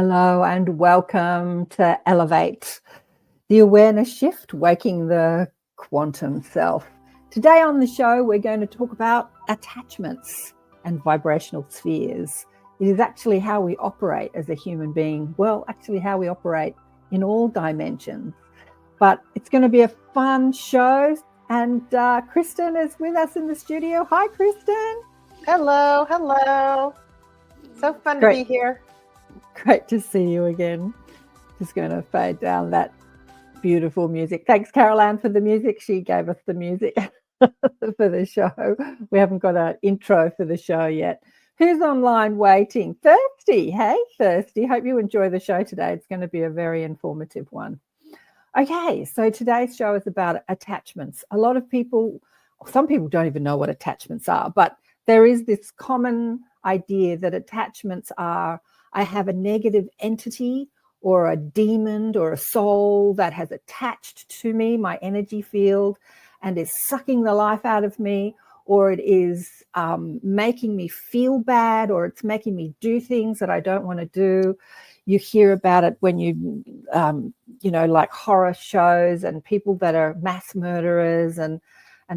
Hello and welcome to Elevate, the awareness shift, waking the quantum self. Today on the show, we're going to talk about attachments and vibrational spheres. It is actually how we operate as a human being. Well, actually how we operate in all dimensions. But it's going to be a fun show. And Kristin is with us in the studio. Hi, Kristin. Hello, hello. So fun to be here. Great to see you again. Just going to fade down that beautiful music. Thanks, Carolann, for the music. She gave us the music for the show. We haven't got an intro for the show yet. Who's online waiting? Thirsty. Hey, Thirsty. Hope you enjoy the show today. It's going to be a very informative one. Okay, so today's show is about attachments. A lot of people, some people don't even know what attachments are, but there is this common idea that attachments are, I have a negative entity or a demon or a soul that has attached to me, my energy field, and is sucking the life out of me, or it is making me feel bad, or it's making me do things that I don't want to do. You hear about it when you like horror shows and people that are mass murderers and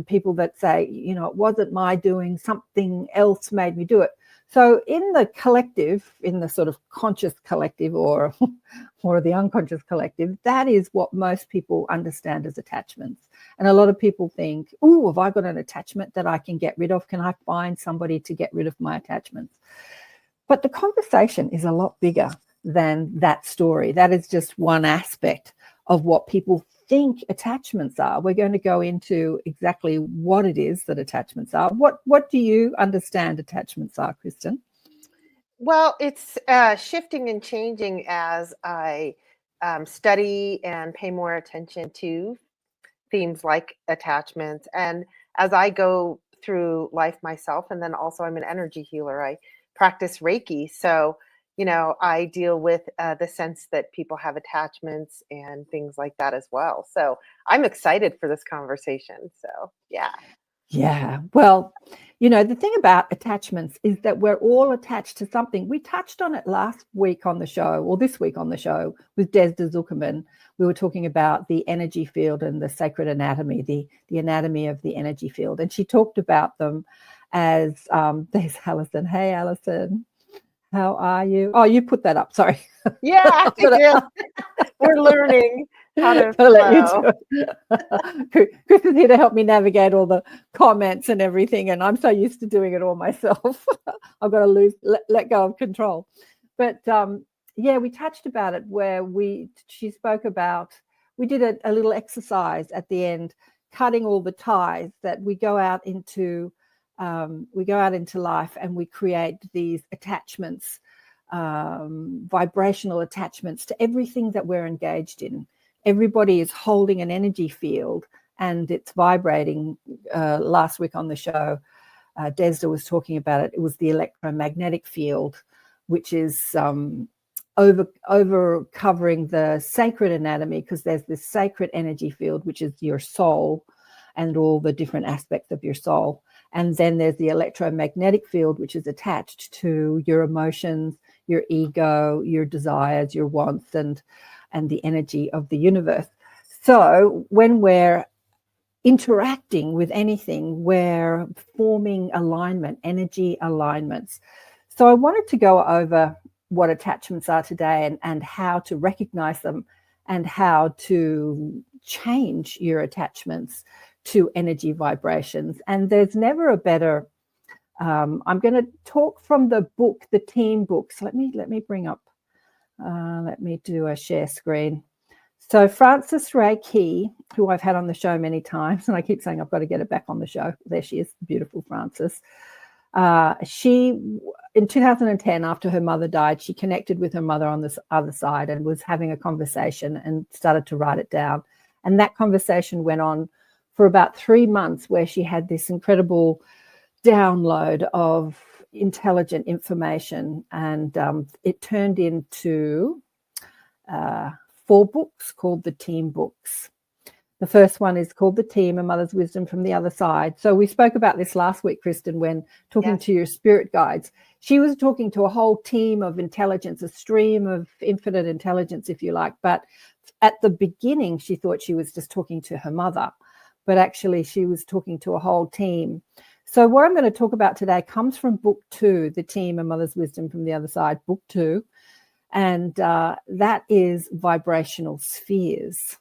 people that say, it wasn't my doing, something else made me do it. So in the collective, in the sort of conscious collective or the unconscious collective, that is what most people understand as attachments. And a lot of people think, oh, have I got an attachment that I can get rid of? Can I find somebody to get rid of my attachments? But the conversation is a lot bigger than that story. That is just one aspect of what people think attachments are. We're going to go into exactly what it is that attachments are. What do you understand attachments are, Kristin? Well, it's shifting and changing as I study and pay more attention to themes like attachments. And as I go through life myself, and then also I'm an energy healer, I practice Reiki. So I deal with the sense that people have attachments and things like that as well. So I'm excited for this conversation. So, yeah. Yeah. Well, the thing about attachments is that we're all attached to something. We touched on it last week on the show, or this week on the show with Des de Zuckerman. We were talking about the energy field and the sacred anatomy, the anatomy of the energy field. And she talked about them as, there's Alison. Hey, Alison. How are you? Oh, you put that up. Sorry. Yeah, we're learning how to let you do it. Chris is here to help me navigate all the comments and everything, and I'm so used to doing it all myself. I've got to let go of control. But we touched about it where she spoke about, we did a little exercise at the end, cutting all the ties that we go out into life, and we create these attachments, vibrational attachments to everything that we're engaged in. Everybody is holding an energy field and it's vibrating. Last week on the show, Desda was talking about it. It was the electromagnetic field, which is over covering the sacred anatomy, because there's this sacred energy field, which is your soul and all the different aspects of your soul. And then there's the electromagnetic field, which is attached to your emotions, your ego, your desires, your wants, and the energy of the universe. So when we're interacting with anything, we're forming alignment, energy alignments. So I wanted to go over what attachments are today and how to recognize them and how to change your attachments to energy vibrations. And there's never a better, I'm going to talk from the book, the team books. Let me bring up, let me do a share screen. So Frances Ray Key, who I've had on the show many times, and I keep saying I've got to get her back on the show. There she is, beautiful Frances. She, in 2010, after her mother died, she connected with her mother on this other side and was having a conversation and started to write it down. And that conversation went on for about 3 months, where she had this incredible download of intelligent information. And it turned into 4 books called the Team Books. The first one is called The Team, A Mother's Wisdom from the Other Side. So we spoke about this last week, Kristin, when talking to your spirit guides. She was talking to a whole team of intelligence, a stream of infinite intelligence, if you like. But at the beginning, she thought she was just talking to her mother, but actually she was talking to a whole team. So what I'm going to talk about today comes from book 2, The Team, A Mother's Wisdom from the Other Side, book 2. And that is vibrational spheres.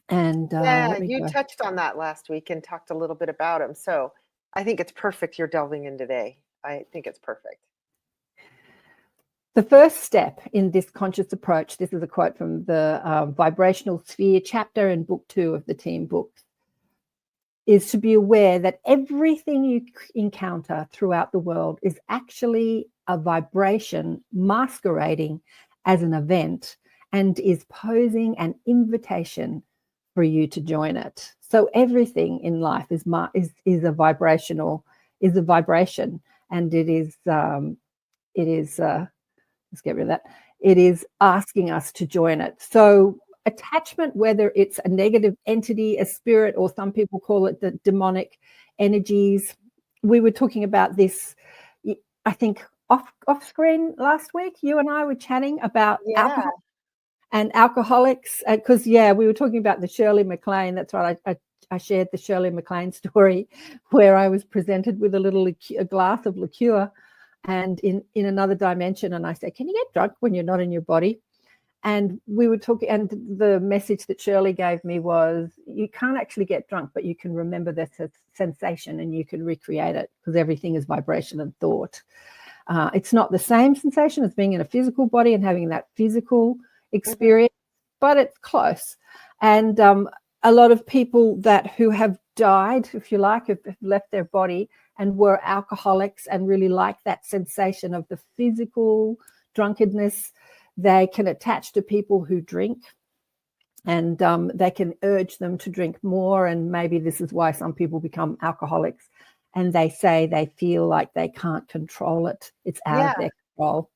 And you touched on that last week and talked a little bit about them. So I think it's perfect you're delving in today. I think it's perfect. The first step in this conscious approach, this is a quote from the vibrational sphere chapter in book 2 of the Team book, is to be aware that everything you encounter throughout the world is actually a vibration masquerading as an event and is posing an invitation for you to join it. So everything in life is a vibration, and it is let's get rid of that. It is asking us to join it. So attachment, whether it's a negative entity, a spirit, or some people call it the demonic energies. We were talking about this, I think, off screen last week. You and I were chatting about alcohol and alcoholics, because we were talking about the Shirley MacLaine. That's right. I shared the Shirley MacLaine story where I was presented with a glass of liqueur and in another dimension. And I said, can you get drunk when you're not in your body? And we were talking, and the message that Shirley gave me was, you can't actually get drunk, but you can remember the sensation and you can recreate it, because everything is vibration and thought. It's not the same sensation as being in a physical body and having that physical experience, but it's close. And a lot of people who have died, if you like, have left their body and were alcoholics and really like that sensation of the physical drunkenness, they can attach to people who drink, and they can urge them to drink more. And maybe this is why some people become alcoholics, and they say they feel like they can't control it. It's out of their control.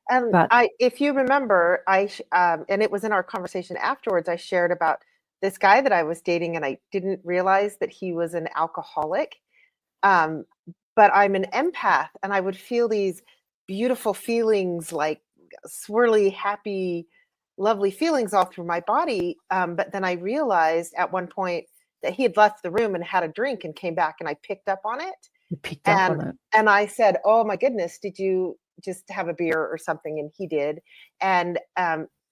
And if you remember, and it was in our conversation afterwards, I shared about this guy that I was dating, and I didn't realize that he was an alcoholic. But I'm an empath, and I would feel these beautiful feelings, like swirly, happy, lovely feelings all through my body. But then I realized at one point that he had left the room and had a drink and came back, and I picked up on it. You picked up on it. And I said, oh my goodness, did you just have a beer or something? And he did. And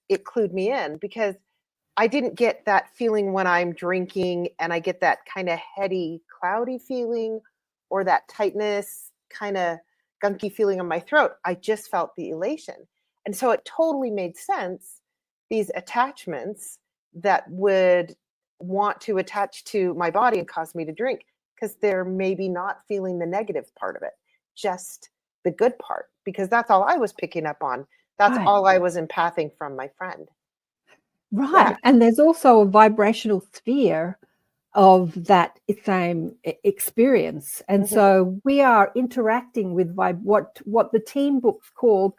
it clued me in, because I didn't get that feeling when I'm drinking, and I get that kind of heady, cloudy feeling, or that tightness, kind of gunky feeling in my throat. I just felt the elation. And so it totally made sense, these attachments that would want to attach to my body and cause me to drink, because they're maybe not feeling the negative part of it, just the good part, because that's all I was picking up on. That's all I was empathing from my friend. Right. Yeah. And there's also a vibrational sphere of that same experience. And so we are interacting with what the Team books called,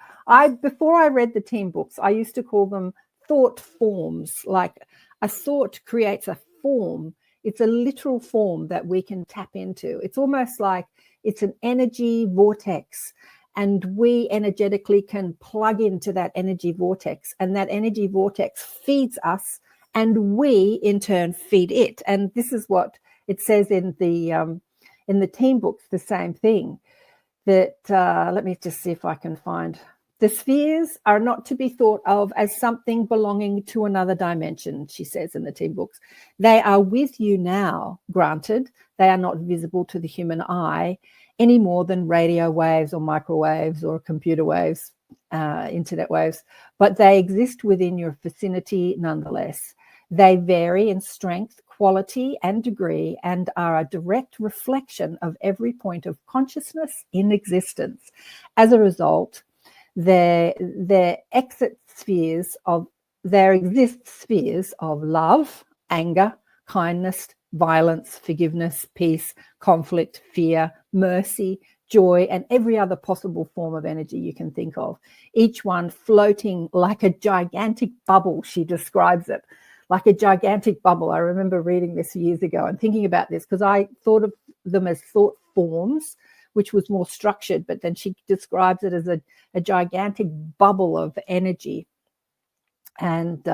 before I read the Team books, I used to call them thought forms. Like a thought creates a form. It's a literal form that we can tap into. It's almost like it's an energy vortex, and we energetically can plug into that energy vortex, and that energy vortex feeds us, and we in turn feed it. And this is what it says in the Team books, the same thing. That let me just see if I can find. The spheres are not to be thought of as something belonging to another dimension, she says in the Team books. They are with you now, granted. They are not visible to the human eye any more than radio waves or microwaves or computer waves, internet waves, but they exist within your vicinity nonetheless. They vary in strength, quality, and degree, and are a direct reflection of every point of consciousness in existence. As a result, there exist spheres of love, anger, kindness, violence, forgiveness, peace, conflict, fear, mercy, joy, and every other possible form of energy you can think of, each one floating like a gigantic bubble, she describes it, like a gigantic bubble. I remember reading this years ago and thinking about this because I thought of them as thought forms, which was more structured, but then she describes it as a gigantic bubble of energy, and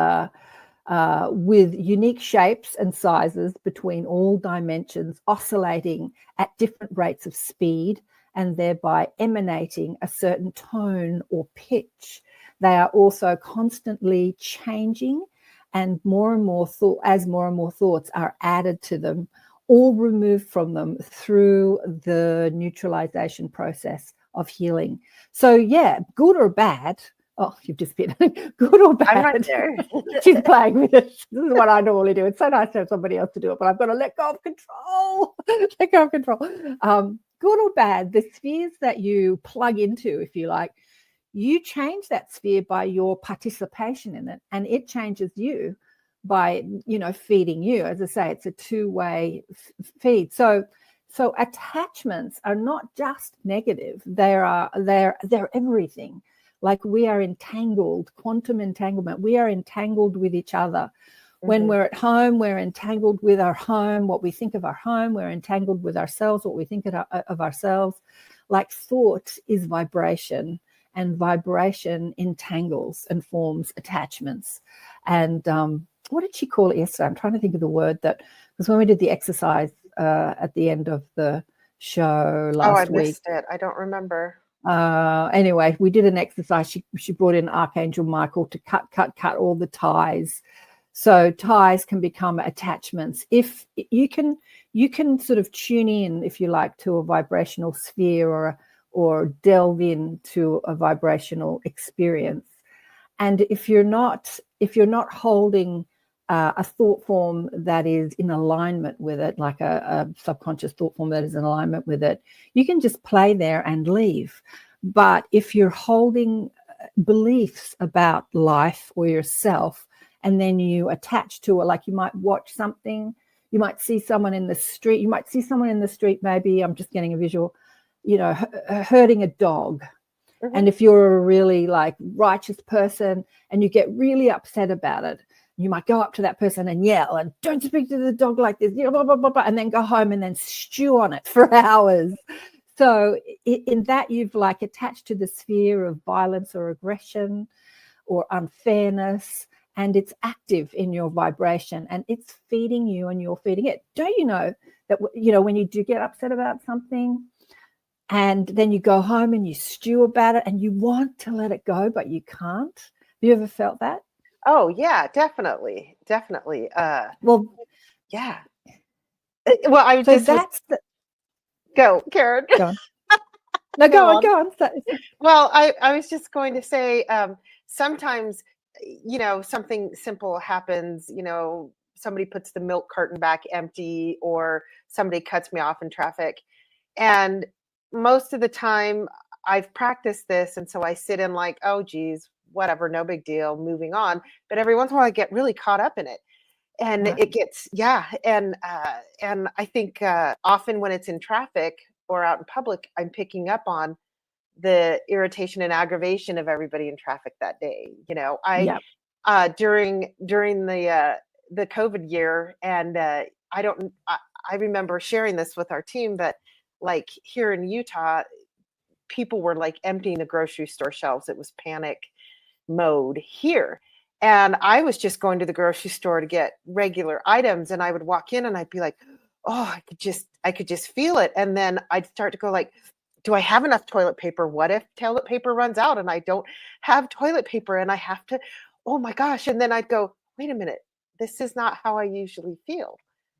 with unique shapes and sizes between all dimensions, oscillating at different rates of speed and thereby emanating a certain tone or pitch. They are also constantly changing, and more and more thoughts are added to them, all removed from them through the neutralization process of healing. So yeah, good or bad. Oh, you've just been good or bad. I'm right there. She's playing with it. This is what I normally do. It's so nice to have somebody else to do it, but I've got to let go of control. Let go of control. Good or bad, the spheres that you plug into, if you like, you change that sphere by your participation in it, and it changes you by, feeding you. As I say, it's a two-way feed. So attachments are not just negative. They're everything. Like, we are entangled, quantum entanglement. We are entangled with each other. When we're at home, we're entangled with our home, what we think of our home. We're entangled with ourselves, what we think of ourselves. Like, thought is vibration, and vibration entangles and forms attachments. And what did she call it yesterday? I'm trying to think of the word that, because when we did the exercise at the end of the show last week. I missed it. I don't remember. Anyway, we did an exercise. She brought in Archangel Michael to cut all the ties. So ties can become attachments. If you can sort of tune in, if you like, to a vibrational sphere or delve into a vibrational experience. And if you're not holding a thought form that is in alignment with it, like a subconscious thought form that is in alignment with it, you can just play there and leave. But if you're holding beliefs about life or yourself, and then you attach to it, like you might watch something, you might see someone in the street, maybe, I'm just getting a visual, hurting a dog. And if you're a really like righteous person and you get really upset about it, you might go up to that person and yell and don't speak to the dog like this, blah, blah, blah, blah, and then go home and then stew on it for hours. So in that, you've like attached to the sphere of violence or aggression or unfairness, and it's active in your vibration and it's feeding you and you're feeding it. Don't you know that, when you do get upset about something and then you go home and you stew about it and you want to let it go, but you can't? Have you ever felt that? Oh yeah, definitely. Well, yeah. Well, I so just go, Karen. Go on. No, go on. Well, I was just going to say, sometimes, something simple happens, somebody puts the milk carton back empty, or somebody cuts me off in traffic. And most of the time I've practiced this. And so I sit in like, oh, geez, whatever, no big deal, moving on. But every once in a while I get really caught up in it. And it gets, and I think often when it's in traffic or out in public, I'm picking up on the irritation and aggravation of everybody in traffic that day. During the COVID year, and I remember sharing this with our team that, like, here in Utah, people were like emptying the grocery store shelves. It was panic mode here. And I was just going to the grocery store to get regular items, and I would walk in and I'd be like, oh, I could just feel it. And then I'd start to go like, do I have enough toilet paper? What if toilet paper runs out and I don't have toilet paper and I have to, oh my gosh. And then I'd go, wait a minute, this is not how I usually feel,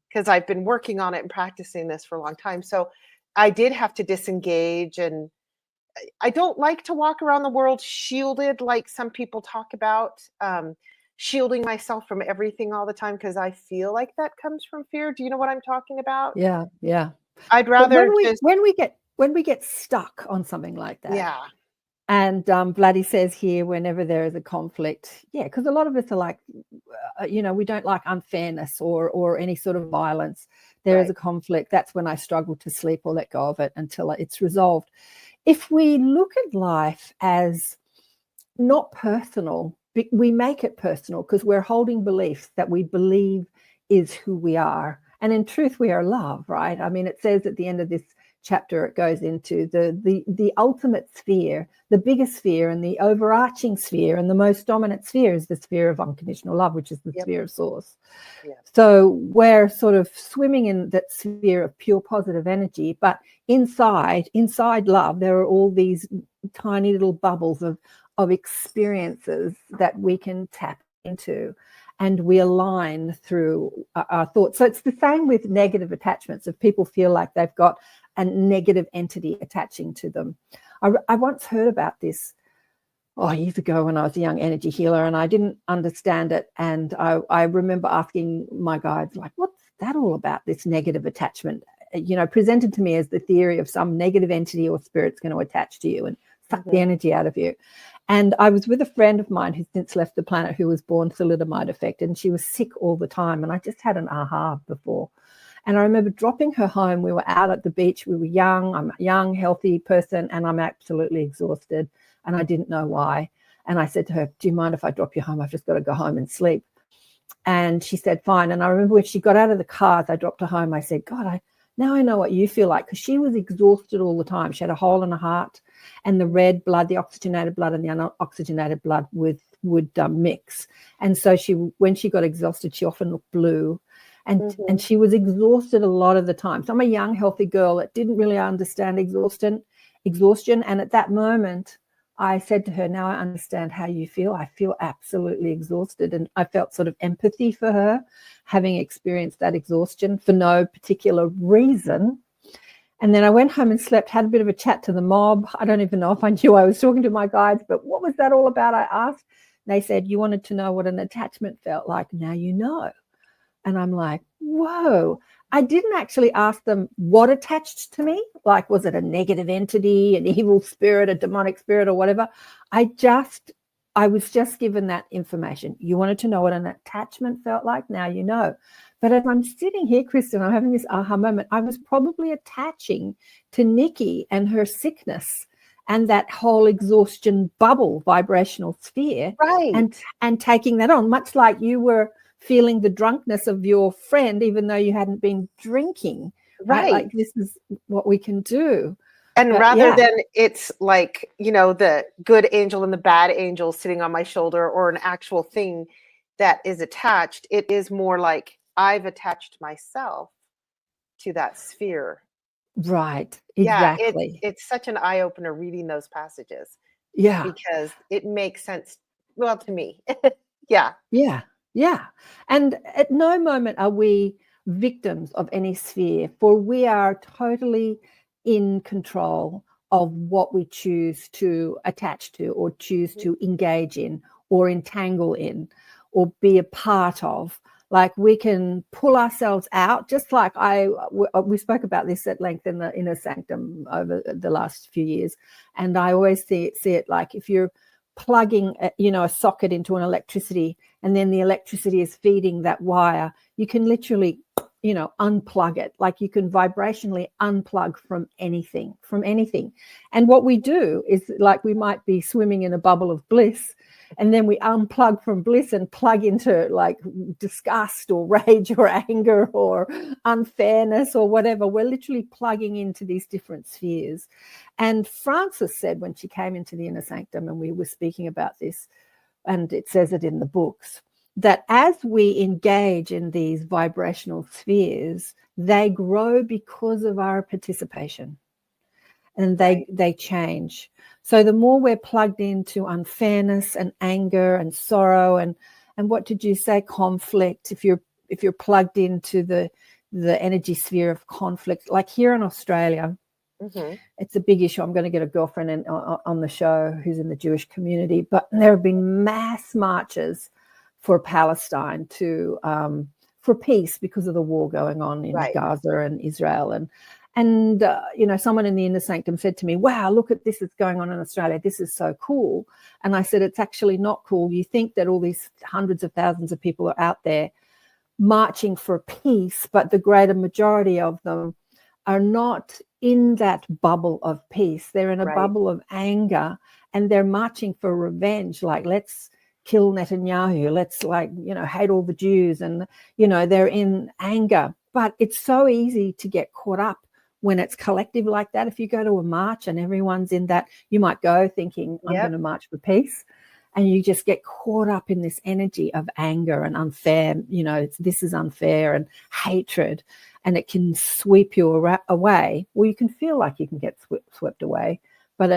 because I've been working on it and practicing this for a long time. So I did have to disengage, and I don't like to walk around the world shielded like some people talk about, shielding myself from everything all the time, because I feel like that comes from fear. Do you know what I'm talking about? Yeah. I'd rather when we get stuck on something like that. Yeah. And Vladdy says here, whenever there is a conflict, because a lot of us are like, we don't like unfairness or any sort of violence. There is a conflict. That's when I struggle to sleep or let go of it until it's resolved. If we look at life as not personal, we make it personal because we're holding beliefs that we believe is who we are. And in truth, we are love, right? I mean, it says at the end of this chapter, it goes into the ultimate sphere, the biggest sphere and the overarching sphere and the most dominant sphere is the sphere of unconditional love, which is the sphere of source. So we're sort of swimming in that sphere of pure positive energy, but inside love, there are all these tiny little bubbles of experiences that we can tap into, and we align through our thoughts. So it's the same with negative attachments. If people feel like they've got a negative entity attaching to them. I once heard about this years ago when I was a young energy healer, and I didn't understand it. And I remember asking my guides, like, what's that all about, this negative attachment? Presented to me as the theory of some negative entity or spirit's going to attach to you and suck the energy out of you. And I was with a friend of mine who's since left the planet, who was born thalidomide affected, and she was sick all the time. And I just had an aha before. And I remember dropping her home. We were out at the beach. We were young. I'm a young, healthy person, and I'm absolutely exhausted. And I didn't know why. And I said to her, do you mind if I drop you home? I've just got to go home and sleep. And she said, fine. And I remember when she got out of the car, as I dropped her home, I said, God, now I know what you feel like, because she was exhausted all the time. She had a hole in her heart, and the red blood, the oxygenated blood and the unoxygenated blood would mix. And so when she got exhausted, she often looked blue. And she was exhausted a lot of the time. So I'm a young, healthy girl that didn't really understand exhaustion. And at that moment, I said to her, now I understand how you feel. I feel absolutely exhausted. And I felt sort of empathy for her, having experienced that exhaustion for no particular reason. And then I went home and slept, had a bit of a chat to the mob. I don't even know if I knew I was talking to my guides, but what was that all about? I asked. They said, you wanted to know what an attachment felt like. Now you know. And I'm like, whoa. I didn't actually ask them what attached to me. Like, was it a negative entity, an evil spirit, a demonic spirit, or whatever? I was just given that information. You wanted to know what an attachment felt like? Now you know. But as I'm sitting here, Kristin, I'm having this aha moment. I was probably attaching to Nikki and her sickness and that whole exhaustion bubble vibrational sphere, Right. and taking that on, much like you were feeling the drunkenness of your friend, even though you hadn't been drinking, right? Like, this is what we can do. And rather than it's like, the good angel and the bad angel sitting on my shoulder, or an actual thing that is attached, it is more like I've attached myself to that sphere. Right. Exactly. Yeah, it's such an eye-opener reading those passages. Yeah. Because it makes sense, well, to me. Yeah. Yeah. Yeah. And at no moment are we victims of any sphere, for we are totally in control of what we choose to attach to, or choose to engage in, or entangle in, or be a part of. Like, we can pull ourselves out, just like we spoke about this at length in the Inner Sanctum over the last few years. And I always see it like, if you're plugging a socket into an electricity, and then the electricity is feeding that wire, you can literally unplug it. Like, you can vibrationally unplug from anything. And what we do is, like, we might be swimming in a bubble of bliss, and then we unplug from bliss and plug into, like, disgust or rage or anger or unfairness or whatever. We're literally plugging into these different spheres. And Frances said, when she came into the Inner Sanctum, and we were speaking about this, and it says it in the books, that as we engage in these vibrational spheres, they grow because of our participation, and they change. So the more we're plugged into unfairness and anger and sorrow and what did you say, conflict, if you're plugged into the energy sphere of conflict, like here in Australia, it's a big issue. I'm going to get a girlfriend on the show who's in the Jewish community, but there have been mass marches for Palestine for peace because of the war going on in Gaza and Israel. And someone in the Inner Sanctum said to me, wow, look at this that's going on in Australia. This is so cool. And I said, it's actually not cool. You think that all these hundreds of thousands of people are out there marching for peace, but the greater majority of them are not in that bubble of peace. They're in a bubble of anger, and they're marching for revenge. Like, let's kill Netanyahu. Let's hate all the Jews. And, they're in anger. But it's so easy to get caught up when it's collective like that. If you go to a march and everyone's in that, you might go thinking, I'm going to march for peace. And you just get caught up in this energy of anger and unfair, this is unfair, and hatred, and it can sweep you away. Well, you can feel like you can get swept away, but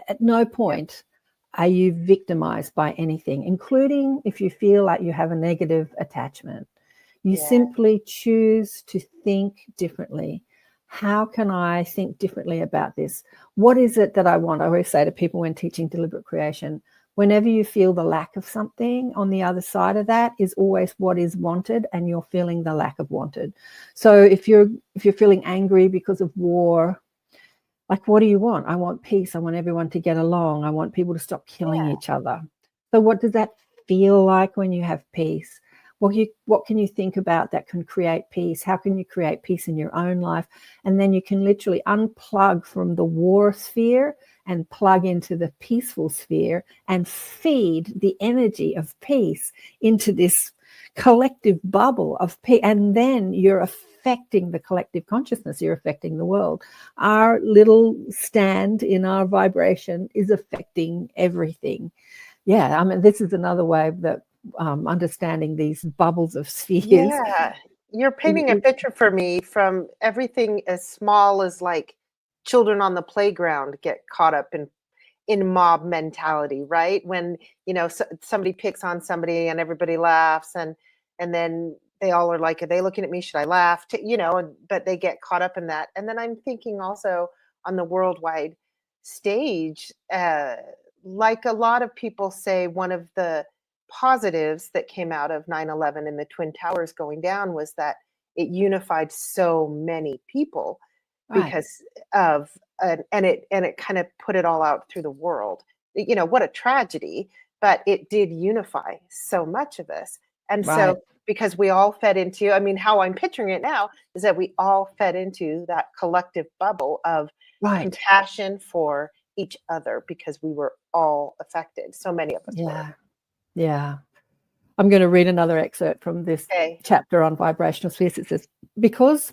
at no point are you victimized by anything, including if you feel like you have a negative attachment. You simply choose to think differently. How can I think differently about this? What is it that I want? I always say to people when teaching deliberate creation, whenever you feel the lack of something, on the other side of that is always what is wanted, and you're feeling the lack of wanted. So if you're feeling angry because of war, like, what do you want? I want peace. I want everyone to get along. I want people to stop killing each other. So what does that feel like when you have peace? What can you think about that can create peace? How can you create peace in your own life? And then you can literally unplug from the war sphere and plug into the peaceful sphere and feed the energy of peace into this collective bubble of peace. And then you're affecting the collective consciousness. You're affecting the world. Our little stand in our vibration is affecting everything. Yeah, I mean, this is another way that understanding these bubbles of spheres. Yeah, you're painting a picture for me from everything as small as like children on the playground get caught up in mob mentality, right? When somebody picks on somebody and everybody laughs, and then they all are like, are they looking at me? Should I laugh? But they get caught up in that. And then I'm thinking also on the worldwide stage, like a lot of people say, one of the positives that came out of 9/11 and the Twin Towers going down was that it unified so many people because of and it kind of put it all out through the world. What a tragedy, but it did unify so much of us. And so because we all fed into, I mean, how I'm picturing it now is that we all fed into that collective bubble of compassion for each other because we were all affected. So many of us were. Yeah. I'm going to read another excerpt from this chapter on vibrational spheres. It says, because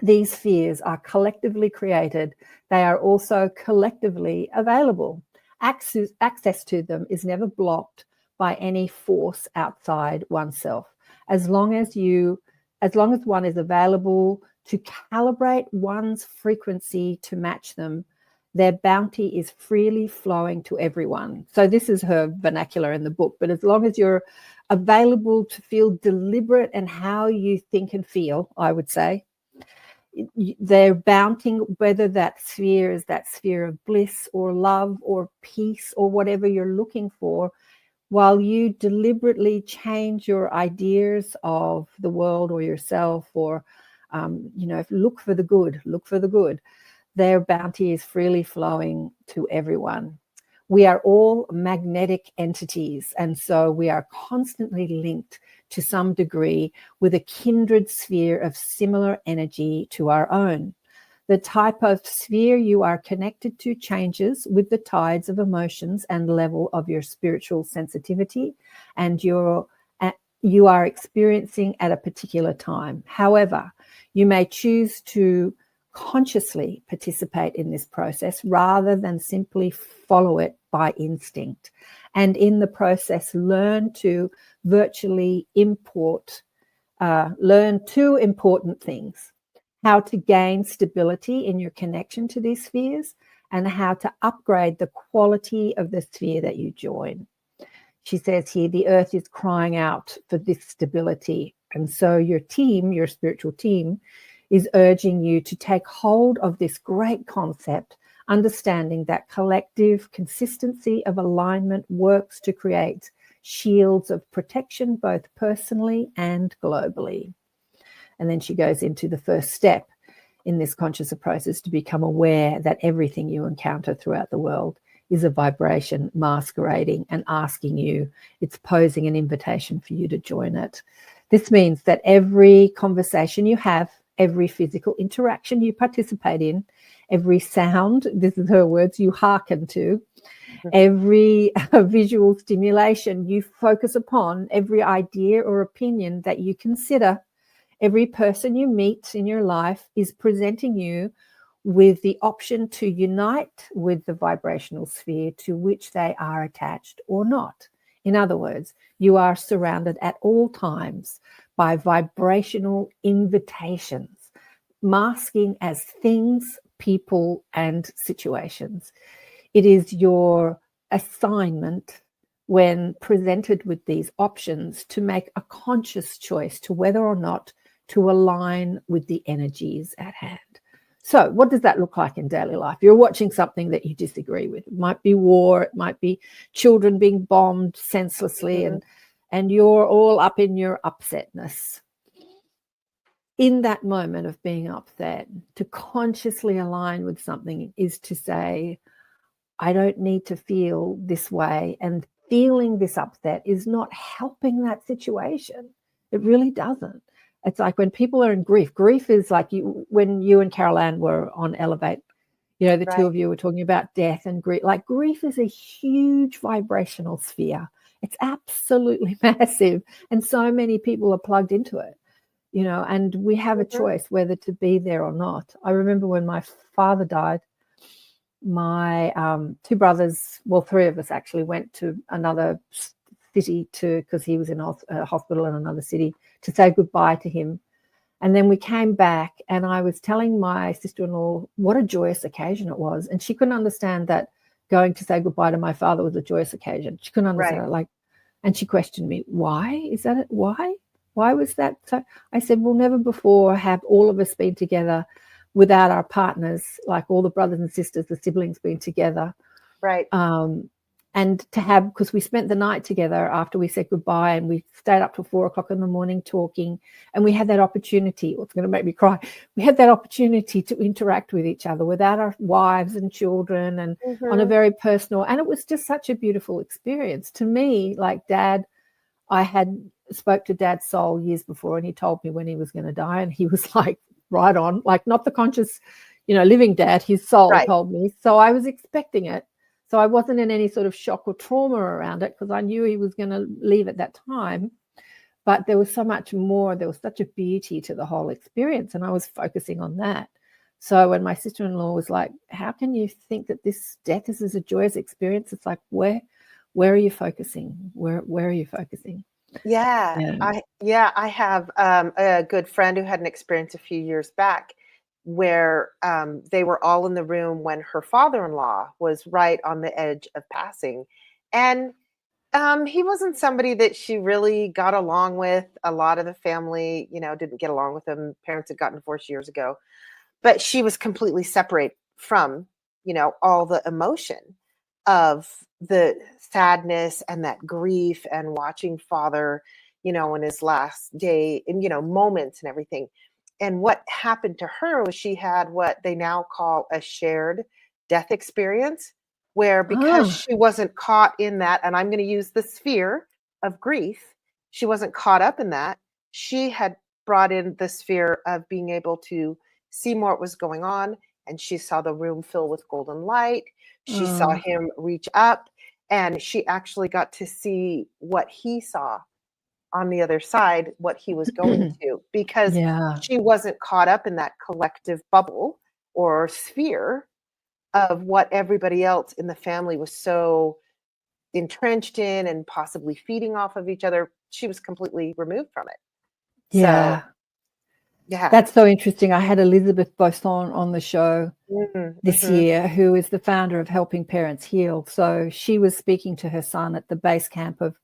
these spheres are collectively created, they are also collectively available. Access to them is never blocked by any force outside oneself. As long as one is available to calibrate one's frequency to match them, their bounty is freely flowing to everyone. So this is her vernacular in the book, but as long as you're available to feel deliberate in how you think and feel, I would say, they're bounting, whether that sphere is that sphere of bliss or love or peace or whatever you're looking for, while you deliberately change your ideas of the world or yourself, or, look for the good, their bounty is freely flowing to everyone. We are all magnetic entities, and so we are constantly linked to some degree with a kindred sphere of similar energy to our own. The type of sphere you are connected to changes with the tides of emotions and level of your spiritual sensitivity and you are experiencing at a particular time. However, you may choose to consciously participate in this process rather than simply follow it by instinct, and in the process learn two important things: how to gain stability in your connection to these spheres and how to upgrade the quality of the sphere that you join. She says here, the earth is crying out for this stability, and so your spiritual team, is urging you to take hold of this great concept, understanding that collective consistency of alignment works to create shields of protection, both personally and globally. And then she goes into the first step in this conscious process to become aware that everything you encounter throughout the world is a vibration masquerading and asking you, it's posing an invitation for you to join it. This means that every conversation you have, every physical interaction you participate in, every sound, this is her words, you hearken to, Every visual stimulation you focus upon, every idea or opinion that you consider, every person you meet in your life is presenting you with the option to unite with the vibrational sphere to which they are attached or not. In other words, you are surrounded at all times by vibrational invitations, masking as things, people, and situations. It is your assignment when presented with these options to make a conscious choice to whether or not to align with the energies at hand. So what does that look like in daily life? You're watching something that you disagree with. It might be war, it might be children being bombed senselessly, and you're all up in your upsetness. In that moment of being upset, to consciously align with something is to say, I don't need to feel this way, and feeling this upset is not helping that situation. It really doesn't. It's like when people are in grief. Grief is like when you and Carolann were on Elevate, the two of you were talking about death and grief. Like grief is a huge vibrational sphere. It's absolutely massive. And so many people are plugged into it, and we have a choice whether to be there or not. I remember when my father died, my two brothers, well, three of us actually went to another city because he was in a hospital in another city, to say goodbye to him. And then we came back, and I was telling my sister-in-law what a joyous occasion it was, and she couldn't understand that going to say goodbye to my father was a joyous occasion. She couldn't understand it. And she questioned me, why is that? Why was that? So I said, well, never before have all of us been together without our partners, like all the brothers and sisters, the siblings being together. Right. And to have, because we spent the night together after we said goodbye, and we stayed up till 4:00 in the morning talking, and we had that opportunity, it's going to make me cry, we had that opportunity to interact with each other without our wives and children, and on a very personal, and it was just such a beautiful experience. To me, like Dad, I had spoke to Dad's soul years before, and he told me when he was going to die, and he was like, right on, like not the conscious, living Dad, his soul told me. So I was expecting it. So I wasn't in any sort of shock or trauma around it, because I knew he was going to leave at that time. But there was so much more. There was such a beauty to the whole experience, and I was focusing on that. So when my sister-in-law was like, how can you think that this death is a joyous experience? It's like, where are you focusing? Where are you focusing? Yeah. I have a good friend who had an experience a few years back where they were all in the room when her father-in-law was right on the edge of passing. And he wasn't somebody that she really got along with. A lot of the family, didn't get along with him. Parents had gotten divorced years ago. But she was completely separate from, all the emotion of the sadness and that grief, and watching father, in his last day, and, moments and everything. And what happened to her was she had what they now call a shared death experience, where because she wasn't caught in that, and I'm going to use the sphere of grief, she wasn't caught up in that. She had brought in the sphere of being able to see more what was going on, and she saw the room fill with golden light. She saw him reach up, and she actually got to see what he saw on the other side, what he was going to, because she wasn't caught up in that collective bubble or sphere of what everybody else in the family was so entrenched in and possibly feeding off of each other. She was completely removed from it. Yeah. So, yeah. That's so interesting. I had Elizabeth Bosson on the show this year, who is the founder of Helping Parents Heal. So she was speaking to her son at the base camp of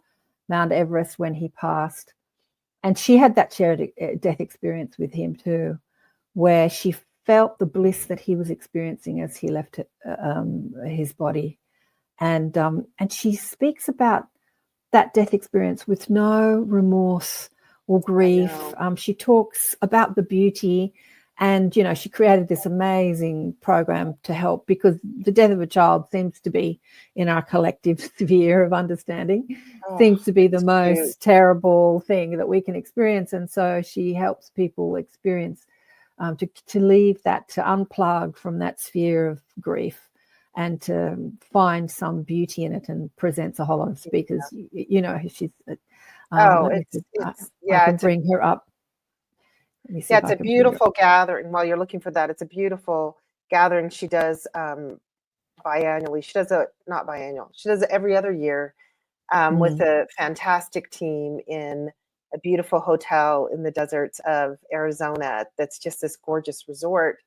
Mount Everest when he passed. And she had that shared death experience with him too, where she felt the bliss that he was experiencing as he left his body. And she speaks about that death experience with no remorse or grief. She talks about the beauty, and she created this amazing program to help, because the death of a child seems to be, in our collective sphere of understanding, seems to be the most terrible thing that we can experience. And so she helps people experience to leave that, to unplug from that sphere of grief, and to find some beauty in it, and presents a whole lot of speakers. You know, she's Oh, let me see, it's I can bring her up. Let me see yeah, if it's I a can bring her up. beautiful gathering. While you're looking for that, it's a beautiful gathering. She does biannually. She does not biannual. She does it every other year with a fantastic team in a beautiful hotel in the deserts of Arizona. That's just this gorgeous resort,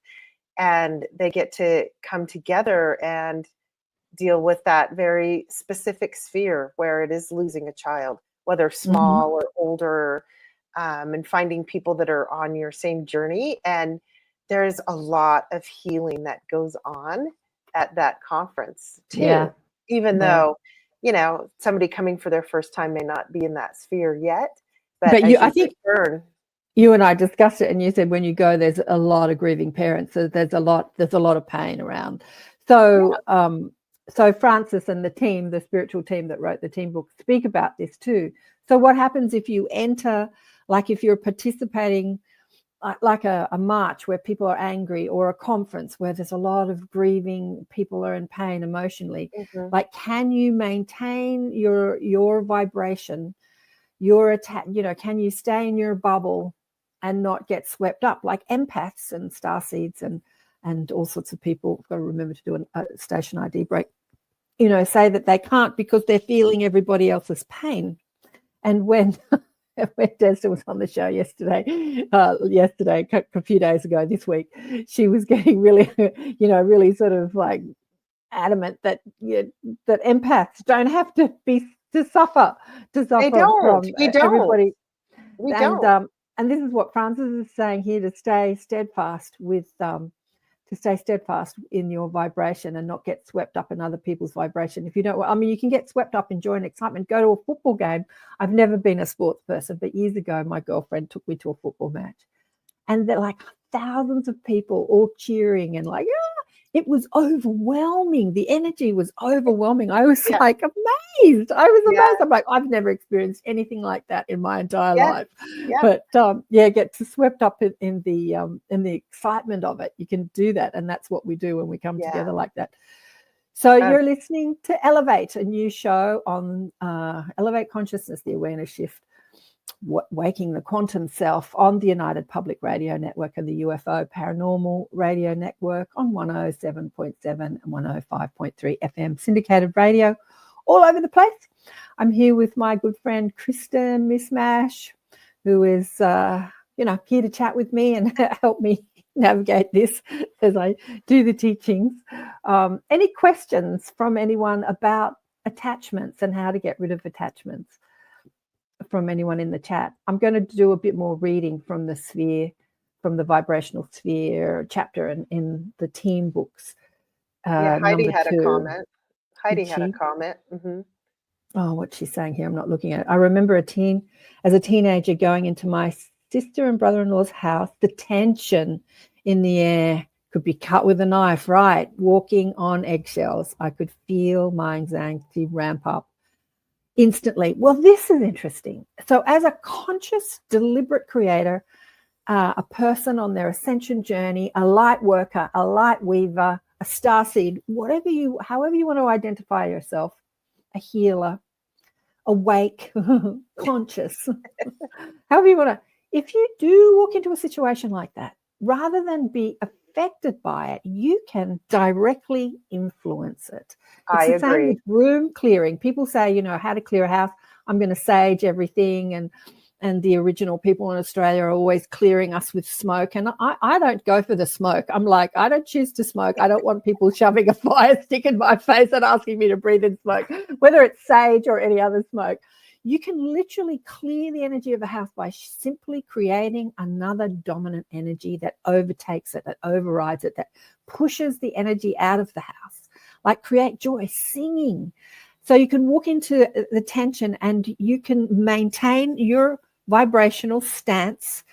and they get to come together and deal with that very specific sphere where it is losing a child, whether small or older, and finding people that are on your same journey. And there's a lot of healing that goes on at that conference too, even though, you know, somebody coming for their first time may not be in that sphere yet. But as I think you and I discussed it, and you said when you go, there's a lot of grieving parents. So there's a lot of pain around. So so Frances and the team, the spiritual team that wrote the team book, speak about this too. So what happens if you enter, like if you're participating like a march where people are angry, or a conference where there's a lot of grieving, people are in pain emotionally, like, can you maintain your vibration, your attack, you know, can you stay in your bubble and not get swept up? Like empaths and starseeds and all sorts of people, I've got to remember to do a station ID break, you know, say that they can't because they're feeling everybody else's pain. And when Desta was on the show yesterday, a few days ago, this week, she was getting really, you know, really sort of like adamant that that empaths don't have to suffer. They don't. From We don't. everybody. We don't. And this is what Frances is saying here: to stay steadfast in your vibration and not get swept up in other people's vibration. If you don't, I mean, you can get swept up in joy and excitement. Go to a football game. I've never been a sports person, but years ago, my girlfriend took me to a football match, and they're like thousands of people all cheering and like, it was overwhelming. The energy was overwhelming. I was like amazed. I'm like, I've never experienced anything like that in my entire life. But get swept up in the excitement of it. You can do that, and that's what we do when we come together like that. So you're listening to Elevate, a new show on Elevate Consciousness, the awareness shift, waking the quantum self, on the United Public Radio Network and the UFO Paranormal Radio Network on 107.7 and 105.3 FM syndicated radio all over the place. I'm here with my good friend Kristin, Miss Mash, who is here to chat with me and help me navigate this as I do the teachings. Any questions from anyone about attachments and how to get rid of attachments from anyone in the chat? I'm going to do a bit more reading from the sphere, from the vibrational sphere chapter in the team books. Heidi had a comment. Heidi had a comment. Oh, what's she saying here? I'm not looking at it. I remember as a teenager going into my sister and brother-in-law's house. The tension in the air could be cut with a knife, right? Walking on eggshells. I could feel my anxiety ramp up instantly. Well, this is interesting. So as a conscious, deliberate creator, a person on their ascension journey, a light worker, a light weaver, a starseed, however you want to identify yourself, a healer, awake, conscious, however you want to, if you do walk into a situation like that, rather than be affected by it, you can directly influence it. It's the same with room clearing. People say, how to clear a house. I'm going to sage everything, and the original people in Australia are always clearing us with smoke. And I don't go for the smoke. I'm like, I don't choose to smoke. I don't want people shoving a fire stick in my face and asking me to breathe in smoke, whether it's sage or any other smoke. You can literally clear the energy of a house by simply creating another dominant energy that overtakes it, that overrides it, that pushes the energy out of the house. Like create joy, singing. So you can walk into the tension and you can maintain your vibrational stance,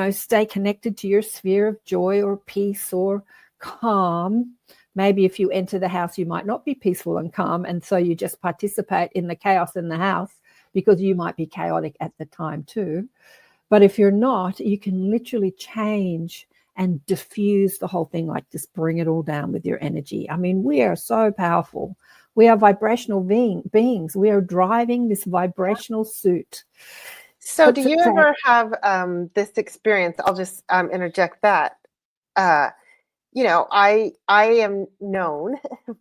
stay connected to your sphere of joy or peace or calm. Maybe if you enter the house, you might not be peaceful and calm, and so you just participate in the chaos in the house because you might be chaotic at the time too. But if you're not, you can literally change and diffuse the whole thing, like just bring it all down with your energy. I mean, we are so powerful. We are vibrational beings. We are driving this vibrational suit. So do you ever have this experience? I'll just interject that. You know, I am known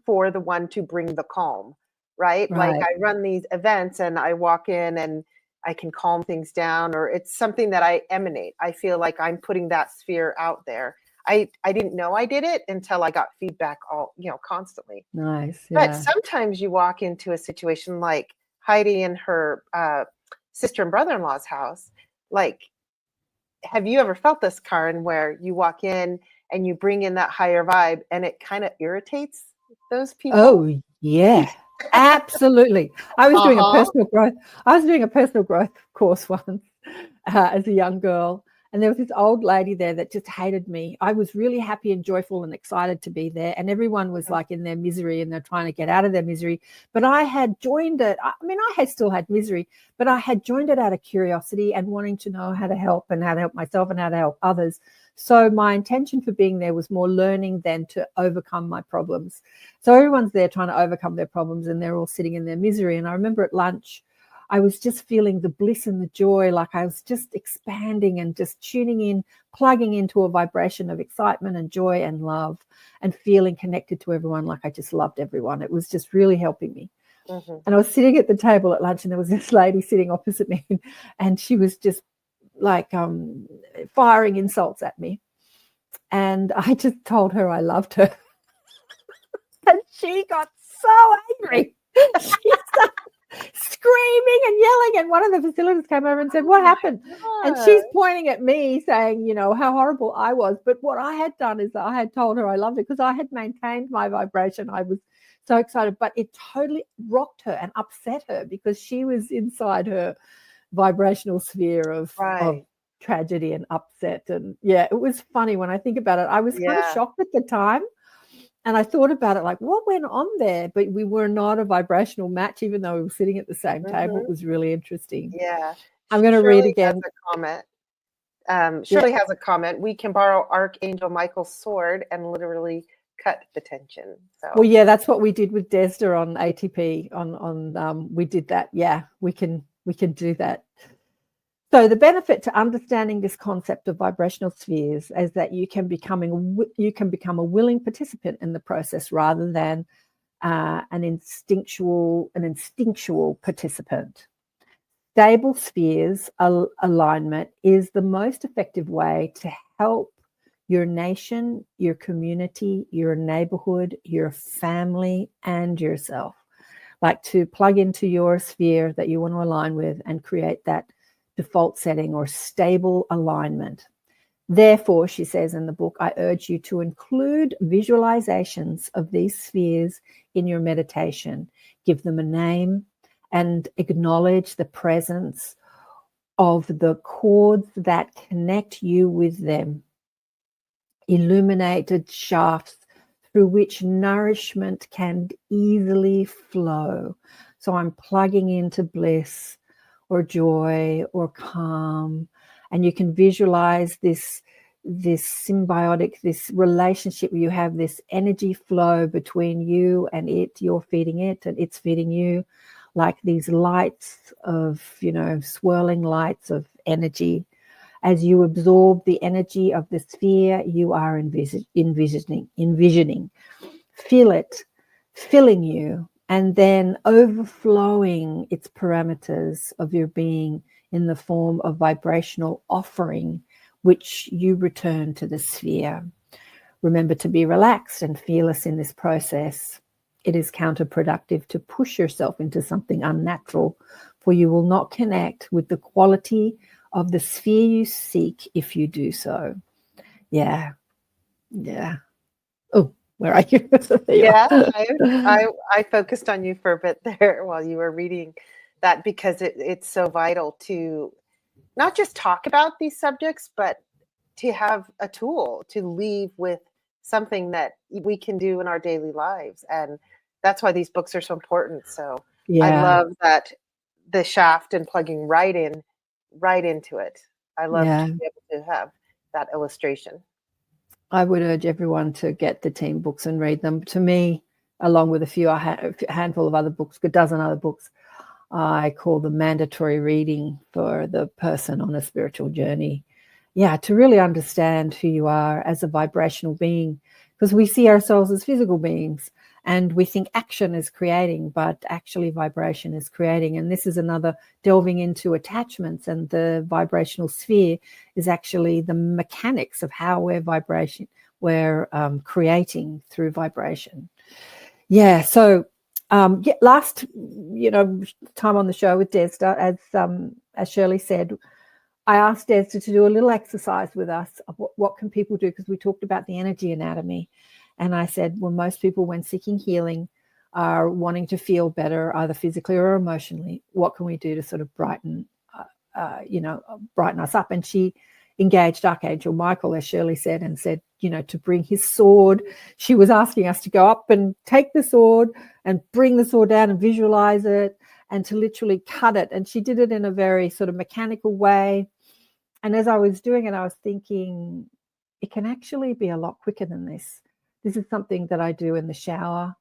for the one to bring the calm, right? Like I run these events and I walk in and I can calm things down, or it's something that I emanate. I feel like I'm putting that sphere out there. I didn't know I did it until I got feedback constantly. Nice. Yeah. But sometimes you walk into a situation like Heidi and her sister and brother-in-law's house. Like, have you ever felt this, Karen, where you walk in and you bring in that higher vibe and it kind of irritates those people? Oh, yeah. Absolutely. I was doing a personal growth. I was doing a personal growth course once as a young girl, and there was this old lady there that just hated me. I was really happy and joyful and excited to be there, and everyone was like in their misery and they're trying to get out of their misery. But I had joined it. I mean, I had still had misery, but I had joined it out of curiosity and wanting to know how to help and how to help myself and how to help others. So my intention for being there was more learning than to overcome my problems. So everyone's there trying to overcome their problems and they're all sitting in their misery. And I remember at lunch, I was just feeling the bliss and the joy, like I was just expanding and just tuning in, plugging into a vibration of excitement and joy and love, and feeling connected to everyone, like I just loved everyone. It was just really helping me. Mm-hmm. And I was sitting at the table at lunch and there was this lady sitting opposite me and she was just like firing insults at me. And I just told her I loved her. And she got so angry. She started screaming and yelling, and one of the facilitators came over and said, "What happened?" And she's pointing at me saying, you know, how horrible I was. But what I had done is I had told her I loved her because I had maintained my vibration. I was so excited, but it totally rocked her and upset her because she was inside her vibrational sphere of tragedy and upset. And yeah, it was funny when I think about it. I was kind of shocked at the time. And I thought about it like, what went on there? But we were not a vibrational match, even though we were sitting at the same table. It was really interesting. Yeah. I'm going to read again. Has a comment. Shirley has a comment. We can borrow Archangel Michael's sword and literally cut the tension. So. Well, yeah, that's what we did with Desda on ATP. We did that. Yeah, we can do that. So the benefit to understanding this concept of vibrational spheres is that you can become a willing participant in the process rather than an instinctual participant. Stable spheres alignment is the most effective way to help your nation, your community, your neighborhood, your family, and yourself. Like to plug into your sphere that you want to align with and create that default setting or stable alignment. Therefore, she says in the book, I urge you to include visualizations of these spheres in your meditation. Give them a name and acknowledge the presence of the cords that connect you with them. Illuminated shafts through which nourishment can easily flow. So I'm plugging into bliss or joy or calm, and you can visualize this symbiotic, this relationship where you have this energy flow between you and it. You're feeding it and it's feeding you, like these lights of, swirling lights of energy. As you absorb the energy of the sphere, you are envisioning. Feel it filling you, and then overflowing its parameters of your being in the form of vibrational offering, which you return to the sphere. Remember to be relaxed and fearless in this process. It is counterproductive to push yourself into something unnatural, for you will not connect with the quality of the sphere you seek if you do so. Yeah. Oh, where are you? I focused on you for a bit there while you were reading that, because it's so vital to not just talk about these subjects, but to have a tool to leave with something that we can do in our daily lives. And that's why these books are so important. So I love that the shaft and plugging right into it. I love to be able to have that illustration. I would urge everyone to get the team books and read them. To me, along with a handful of other books, a dozen other books, I call them mandatory reading for the person on a spiritual journey. Yeah, to really understand who you are as a vibrational being, because we see ourselves as physical beings and we think action is creating, but actually vibration is creating. And this is another delving into attachments, and the vibrational sphere is actually the mechanics of how we're creating through vibration. Yeah, so last time on the show with Desda, as Shirley said, I asked Desda to do a little exercise with us of what can people do, because we talked about the energy anatomy. And I said, well, most people when seeking healing are wanting to feel better, either physically or emotionally. What can we do to sort of brighten us up? And she engaged Archangel Michael, as Shirley said, and said, to bring his sword. She was asking us to go up and take the sword and bring the sword down and visualize it and to literally cut it. And she did it in a very sort of mechanical way. And as I was doing it, I was thinking, it can actually be a lot quicker than this. This is something that I do in the shower,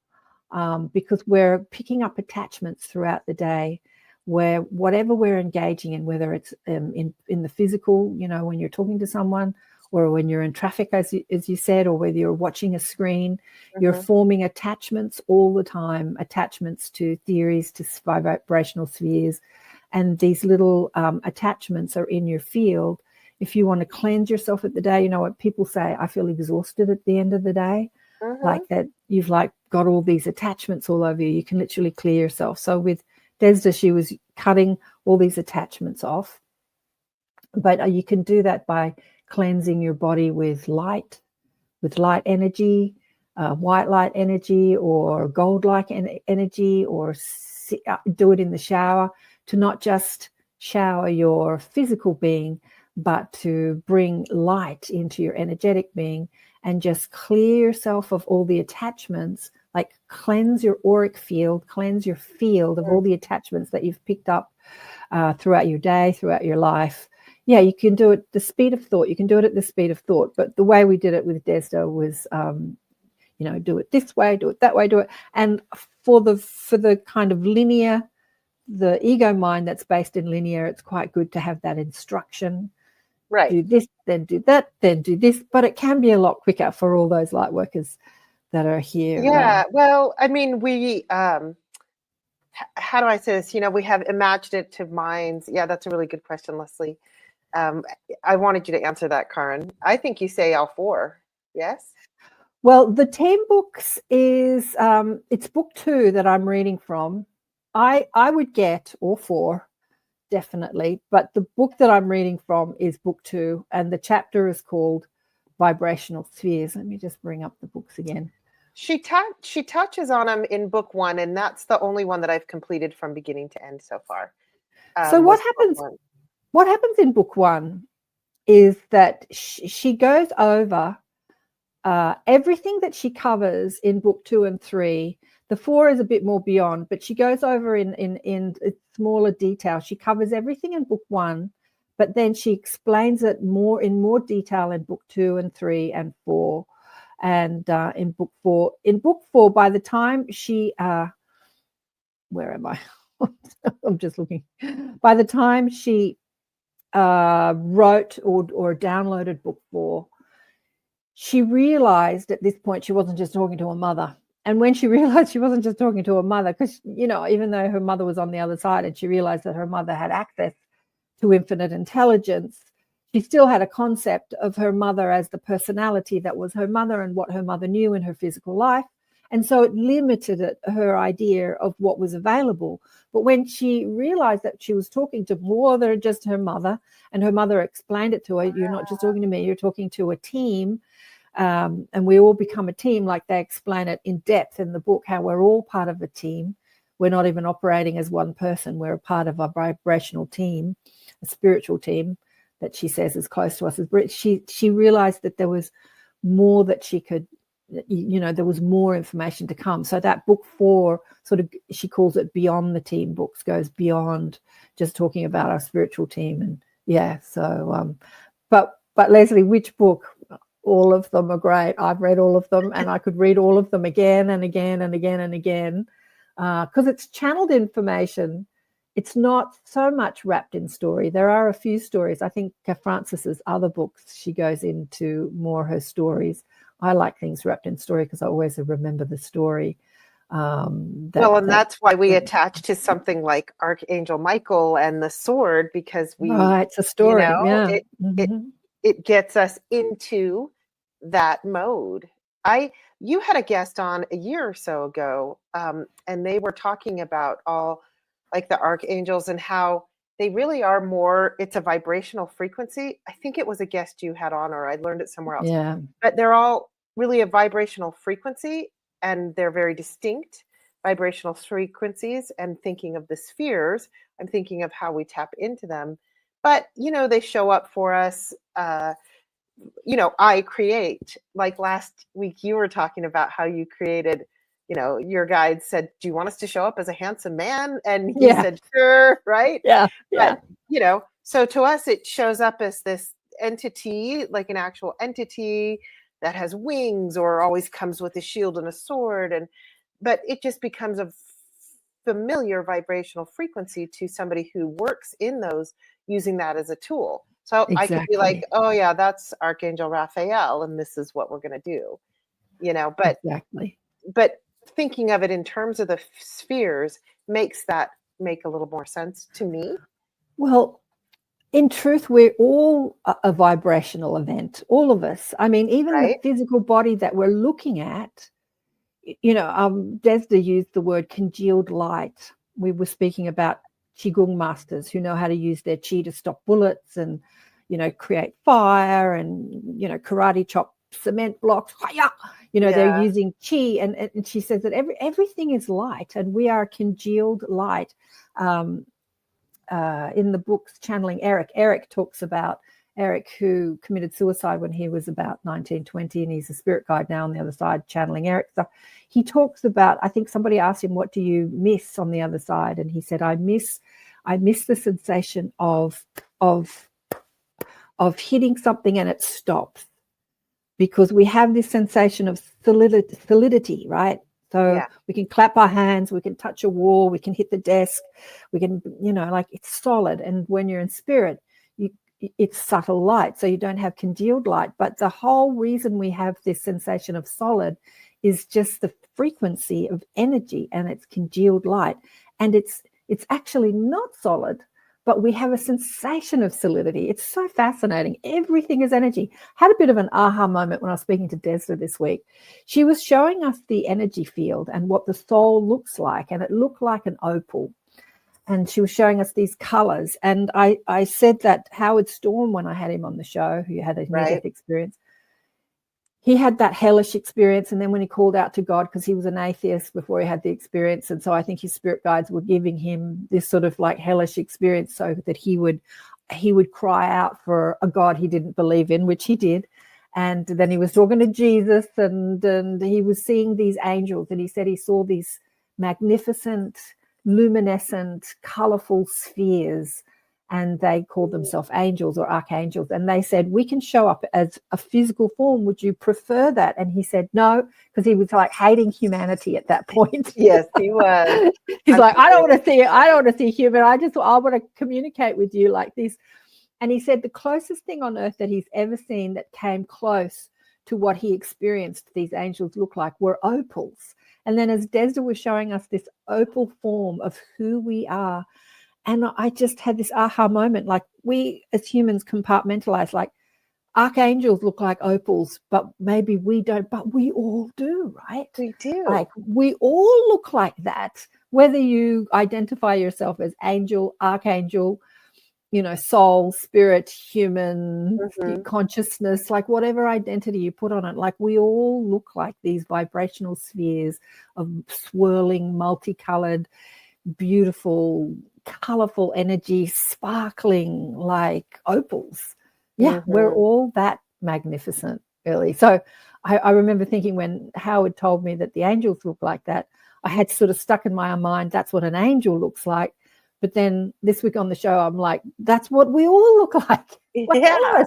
because we're picking up attachments throughout the day, where whatever we're engaging in, whether it's in the physical, when you're talking to someone, or when you're in traffic, as you said, or whether you're watching a screen, you're forming attachments all the time, attachments to theories, to vibrational spheres. And these little attachments are in your field. If you want to cleanse yourself at the day, what people say, I feel exhausted at the end of the day, like that you've got all these attachments all over you. You can literally clear yourself. So with Desda, she was cutting all these attachments off. But you can do that by cleansing your body with light energy, white light energy, or gold light energy, or do it in the shower, to not just shower your physical being, but to bring light into your energetic being and just clear yourself of all the attachments, like cleanse your auric field, cleanse your field of all the attachments that you've picked up throughout your day, throughout your life. Yeah, you can do it the speed of thought. You can do it at the speed of thought. But the way we did it with Desda was, do it this way, do it that way, do it. And for the kind of linear, the ego mind that's based in linear, it's quite good to have that instruction. Right. Do this, then do that, then do this. But it can be a lot quicker for all those light workers that are here. Yeah. Well, I mean, we, how do I say this? We have imaginative minds. Yeah, that's a really good question, Leslie. I wanted you to answer that, Karen. I think you say all four. Yes? Well, the team books is, it's book 2 that I'm reading from. I would get all 4, definitely. But the book that I'm reading from is book 2, and the chapter is called Vibrational Spheres. Let me just bring up the books again. She touches on them in book 1, and that's the only one that I've completed from beginning to end so far. So what happens? What happens in book 1 is that she goes over everything that she covers in book 2 and 3. The 4 is a bit more beyond, but she goes over in smaller detail. She covers everything in book 1, but then she explains it in more detail in book 2 and 3 and 4. And in book 4, by the time she, where am I? I'm just looking. By the time she wrote or downloaded book 4, she realized at this point she wasn't just talking to her mother. And when she realized she wasn't just talking to her mother, because, even though her mother was on the other side, and she realized that her mother had access to infinite intelligence, she still had a concept of her mother as the personality that was her mother and what her mother knew in her physical life. And so it limited her idea of what was available. But when she realized that she was talking to more than just her mother, and her mother explained it to her, you're not just talking to me, you're talking to a team, and we all become a team, like they explain it in depth in the book, how we're all part of a team. We're not even operating as one person. We're a part of a vibrational team, a spiritual team that she says is close to us. She realized that there was more that she could, there was more information to come. So that book 4, sort of, she calls it Beyond the Team books, goes beyond just talking about our spiritual team. And yeah, so but Leslie, which book all of them are great. I've read all of them, and I could read all of them again and again and again and again, because it's channeled information. It's not so much wrapped in story. There are a few stories. I think Francis's other books, she goes into more her stories. I like things wrapped in story because I always remember the story. That's why we attach to something like Archangel Michael and the sword, because it's a story. It gets us into that mode. You had a guest on a year or so ago, and they were talking about all like the archangels and how they really are more, it's a vibrational frequency. I think it was a guest you had on, or I learned it somewhere else. Yeah. But they're all really a vibrational frequency, and they're very distinct vibrational frequencies. And thinking of the spheres, I'm thinking of how we tap into them. But, they show up for us. I create, like last week you were talking about how you created, your guide said, do you want us to show up as a handsome man? And he said, sure, right? Yeah. But, so to us, it shows up as this entity, like an actual entity that has wings or always comes with a shield and a sword. But it just becomes a familiar vibrational frequency to somebody who works in those, using that as a tool. So I could be like, oh yeah, that's Archangel Raphael, and this is what we're going to do, but thinking of it in terms of the spheres makes that make a little more sense to me. Well, in truth, we're all a vibrational event, all of us. I mean, even the physical body that we're looking at, Desda used the word congealed light. We were speaking about Qigong masters who know how to use their Qi to stop bullets and, create fire and, karate chop cement blocks. They're using Qi. And she says that everything is light, and we are congealed light. In the books Channeling Eric talks about Eric, who committed suicide when he was about 19, 20, and he's a spirit guide now on the other side, channeling Eric stuff. He talks about, I think somebody asked him, what do you miss on the other side? And he said, I miss the sensation of hitting something and it stops, because we have this sensation of solidity, right? So we can clap our hands, we can touch a wall, we can hit the desk, we can, it's solid. And when you're in spirit, it's subtle light, so you don't have congealed light. But the whole reason we have this sensation of solid is just the frequency of energy, and it's congealed light. And it's actually not solid, but we have a sensation of solidity. It's so fascinating. Everything is energy. Had a bit of an aha moment when I was speaking to Desda this week. She was showing us the energy field and what the soul looks like, and it looked like an opal. And she was showing us these colors. And I said that Howard Storm, when I had him on the show, who had a near-death experience, he had that hellish experience. And then when he called out to God, because he was an atheist before he had the experience, and so I think his spirit guides were giving him this sort of like hellish experience so that he would cry out for a God he didn't believe in, which he did. And then he was talking to Jesus, and he was seeing these angels, and he said he saw these magnificent, luminescent, colorful spheres, and they called themselves angels or archangels. And they said, we can show up as a physical form. Would you prefer that? And he said no, because he was like hating humanity at that point. Yes, he was. He's like, I don't want to see human. I want to communicate with you like this. And he said the closest thing on earth that he's ever seen that came close to what he experienced these angels look like were opals. And then as Desda was showing us this opal form of who we are, and I just had this aha moment, like we as humans compartmentalize, like archangels look like opals, but maybe we don't, but we all do, right? We do. Like we all look like that, whether you identify yourself as angel, archangel, soul, spirit, human, consciousness, like whatever identity you put on it, like we all look like these vibrational spheres of swirling, multicolored, beautiful, colorful energy, sparkling like opals. We're all that magnificent, really. So I remember thinking when Howard told me that the angels look like that, I had sort of stuck in my mind, that's what an angel looks like. But then this week on the show, I'm like, that's what we all look like. Yeah.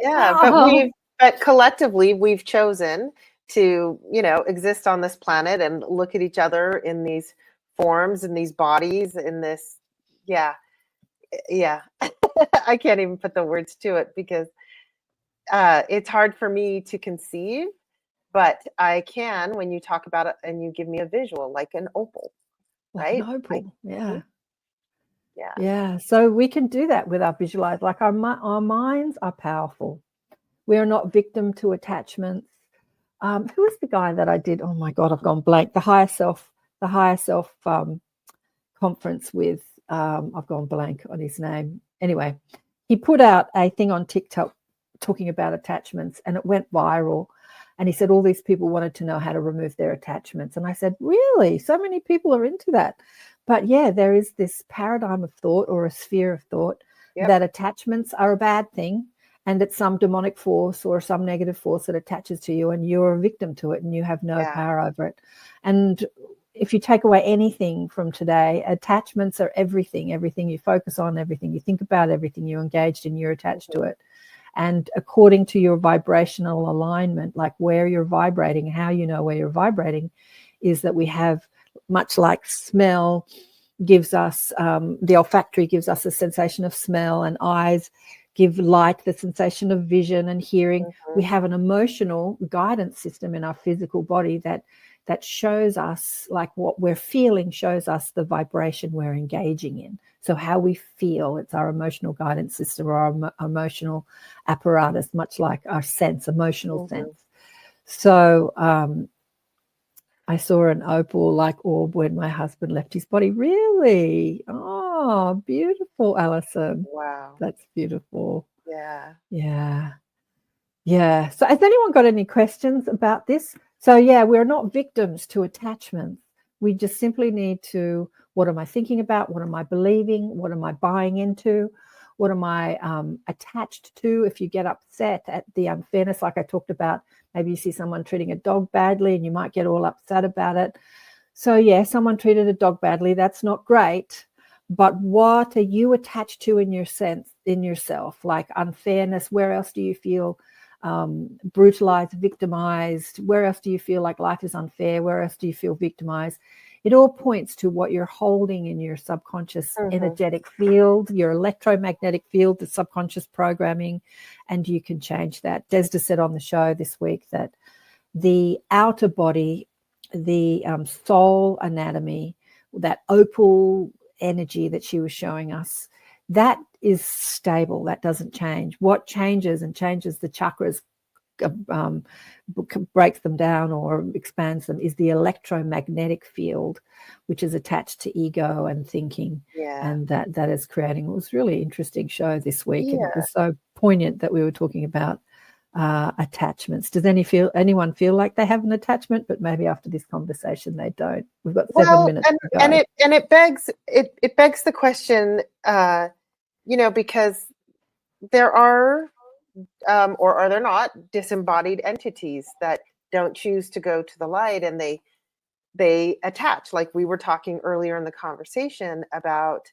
But But collectively, we've chosen to, exist on this planet and look at each other in these forms, in these bodies, in this, yeah, yeah. I can't even put the words to it because it's hard for me to conceive, but I can when you talk about it and you give me a visual, like an opal, Like an right? opal. Yeah. Yeah. Yeah. So we can do that with our visualize. Like our minds are powerful. We are not victim to attachments. Who was the guy that I did? Oh my God, I've gone blank. The higher self conference with, I've gone blank on his name. Anyway, he put out a thing on TikTok talking about attachments, and it went viral. And he said all these people wanted to know how to remove their attachments. And I said, really? So many people are into that. But yeah, there is this paradigm of thought or a sphere of thought that attachments are a bad thing, and it's some demonic force or some negative force that attaches to you, and you're a victim to it and you have no power over it. And if you take away anything from today, attachments are everything you focus on, everything you think about, everything you're engaged in, you're attached to it. And according to your vibrational alignment, like where you're vibrating, how you know where you're vibrating, is that we have, much like smell gives us, the olfactory gives us a sensation of smell, and eyes give light, the sensation of vision, and hearing. We have an emotional guidance system in our physical body that shows us, like what we're feeling shows us the vibration we're engaging in. So how we feel, it's our emotional guidance system or our emotional apparatus, much like our emotional sense. So I saw an opal like orb when my husband left his body. Really? Oh, beautiful, Alison. Wow. That's beautiful. Yeah. Yeah. Yeah. So has anyone got any questions about this? So yeah, we're not victims to attachments. We just simply need to, what am I thinking about? What am I believing? What am I buying into? What am I attached to? If you get upset at the unfairness, like I talked about, maybe you see someone treating a dog badly and you might get all upset about it. So yeah, someone treated a dog badly. That's not great. But what are you attached to in yourself? Like unfairness, where else do you feel brutalized, victimized? Where else do you feel like life is unfair? Where else do you feel victimized? It all points to what you're holding in your subconscious energetic field, your electromagnetic field, the subconscious programming, and you can change that. Desda said on the show this week that the outer body, the soul anatomy, that opal energy that she was showing us, that is stable. That doesn't change. What changes the chakras, breaks them down or expands them, is the electromagnetic field, which is attached to ego and thinking. And that is creating. It was a really interesting show this week, and it was so poignant that we were talking about attachments. Does anyone feel like they have an attachment, but maybe after this conversation they don't? We've got 7 minutes to go. And it begs the question, because there are or are there not disembodied entities that don't choose to go to the light, and they attach, like we were talking earlier in the conversation about,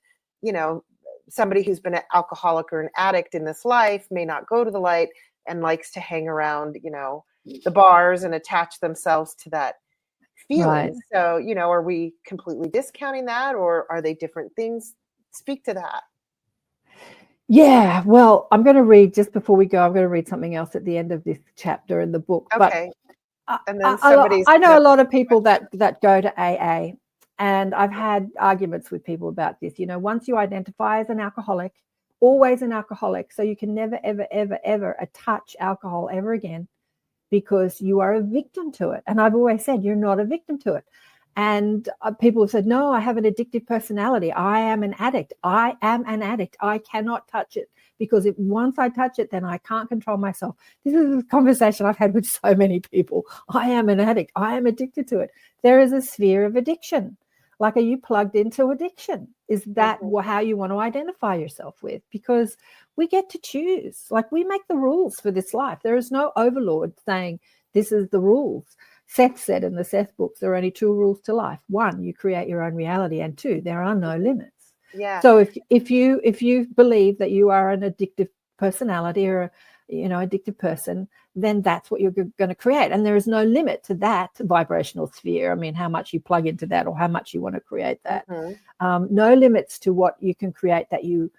somebody who's been an alcoholic or an addict in this life may not go to the light and likes to hang around, the bars and attach themselves to that feeling. Right. So, are we completely discounting that, or are they different things? Speak to that. Yeah, well, I'm going to read, just before we go, I'm going to read something else at the end of this chapter in the book. Okay. But and then I know a lot of people that go to AA, and I've had arguments with people about this. Once you identify as an alcoholic, always an alcoholic, so you can never, ever, ever, ever touch alcohol ever again, because you are a victim to it. And I've always said, you're not a victim to it. And people have said, no, I have an addictive personality. I am an addict. I am an addict. I cannot touch it, because once I touch it, then I can't control myself. This is a conversation I've had with so many people. I am an addict. I am addicted to it. There is a sphere of addiction. Like, are you plugged into addiction? Is that how you want to identify yourself with? Because we get to choose. Like, we make the rules for this life. There is no overlord saying this is the rules. Seth said in the Seth books, there are only 2 rules to life. 1, you create your own reality, and 2, there are no limits. Yeah. So if you believe that you are an addictive personality, or addicted person, then that's what you're going to create. And there is no limit to that vibrational sphere. I mean, how much you plug into that or how much you want to create that. No limits to what you can create that you